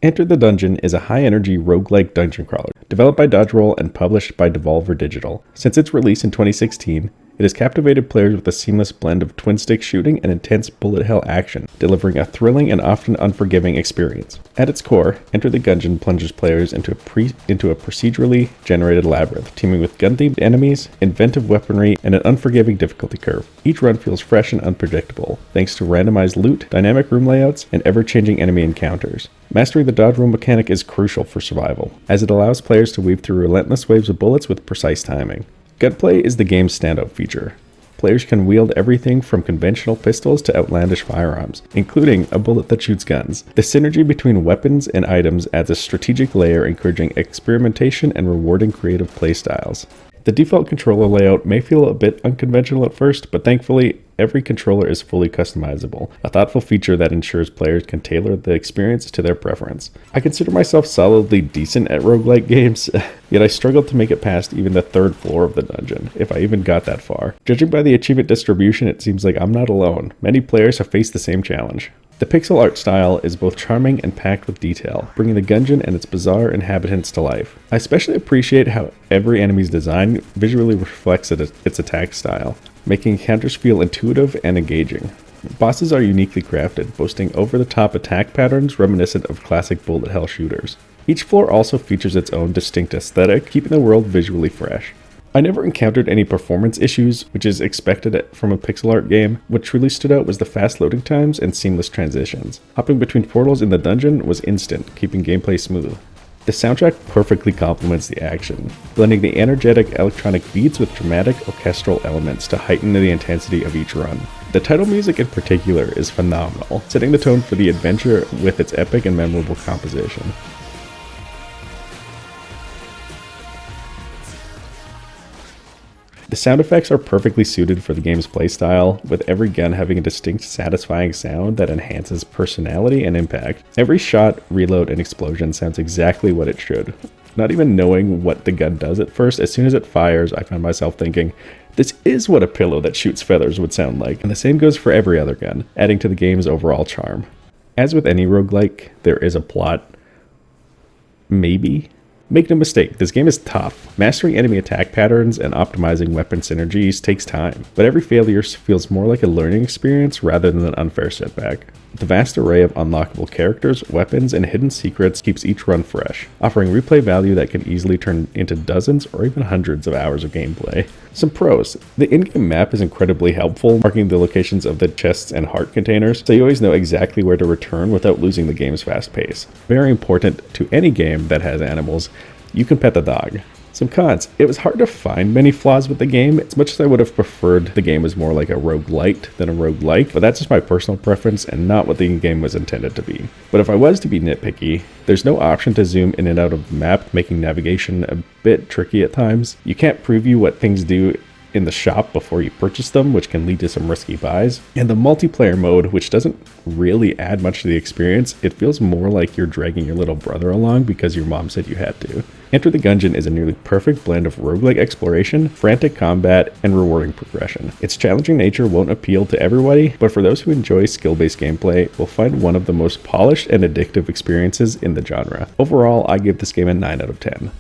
Enter the Dungeon is a high-energy roguelike dungeon crawler, developed by Dodgeroll and published by Devolver Digital. Since its release in 2016, it has captivated players with a seamless blend of twin-stick shooting and intense bullet hell action, delivering a thrilling and often unforgiving experience. At its core, Enter the Gungeon plunges players into a procedurally generated labyrinth, teeming with gun-themed enemies, inventive weaponry, and an unforgiving difficulty curve. Each run feels fresh and unpredictable, thanks to randomized loot, dynamic room layouts, and ever-changing enemy encounters. Mastering the dodge roll mechanic is crucial for survival, as it allows players to weave through relentless waves of bullets with precise timing. Gunplay is the game's standout feature. Players can wield everything from conventional pistols to outlandish firearms, including a bullet that shoots guns. The synergy between weapons and items adds a strategic layer, encouraging experimentation and rewarding creative playstyles. The default controller layout may feel a bit unconventional at first, but thankfully, every controller is fully customizable, a thoughtful feature that ensures players can tailor the experience to their preference. I consider myself solidly decent at roguelike games, yet I struggled to make it past even the third floor of the dungeon, if I even got that far. Judging by the achievement distribution, it seems like I'm not alone. Many players have faced the same challenge. The pixel art style is both charming and packed with detail, bringing the Gungeon and its bizarre inhabitants to life. I especially appreciate how every enemy's design visually reflects its attack style, making encounters feel intuitive and engaging. Bosses are uniquely crafted, boasting over-the-top attack patterns reminiscent of classic bullet hell shooters. Each floor also features its own distinct aesthetic, keeping the world visually fresh. I never encountered any performance issues, which is expected from a pixel art game. What truly stood out was the fast loading times and seamless transitions. Hopping between portals in the dungeon was instant, keeping gameplay smooth. The soundtrack perfectly complements the action, blending the energetic electronic beats with dramatic orchestral elements to heighten the intensity of each run. The title music in particular is phenomenal, setting the tone for the adventure with its epic and memorable composition. The sound effects are perfectly suited for the game's playstyle, with every gun having a distinct, satisfying sound that enhances personality and impact. Every shot, reload, and explosion sounds exactly what it should. Not even knowing what the gun does at first, as soon as it fires, I found myself thinking, this is what a pillow that shoots feathers would sound like, and the same goes for every other gun, adding to the game's overall charm. As with any roguelike, there is a plot. Maybe? Make no mistake, this game is tough. Mastering enemy attack patterns and optimizing weapon synergies takes time, but every failure feels more like a learning experience rather than an unfair setback. The vast array of unlockable characters, weapons, and hidden secrets keeps each run fresh, offering replay value that can easily turn into dozens or even hundreds of hours of gameplay. Some pros. The in-game map is incredibly helpful, marking the locations of the chests and heart containers, so you always know exactly where to return without losing the game's fast pace. Very important to any game that has animals, you can pet the dog. Some cons. It was hard to find many flaws with the game, as much as I would have preferred the game was more like a roguelite than a roguelike, but that's just my personal preference and not what the game was intended to be. But if I was to be nitpicky, there's no option to zoom in and out of the map, making navigation a bit tricky at times. You can't preview what things do in the shop before you purchase them, which can lead to some risky buys. And the multiplayer mode, which doesn't really add much to the experience, it feels more like you're dragging your little brother along because your mom said you had to. Enter the Gungeon is a nearly perfect blend of roguelike exploration, frantic combat, and rewarding progression. Its challenging nature won't appeal to everybody, but for those who enjoy skill-based gameplay, will find one of the most polished and addictive experiences in the genre. Overall, I give this game a 9 out of 10.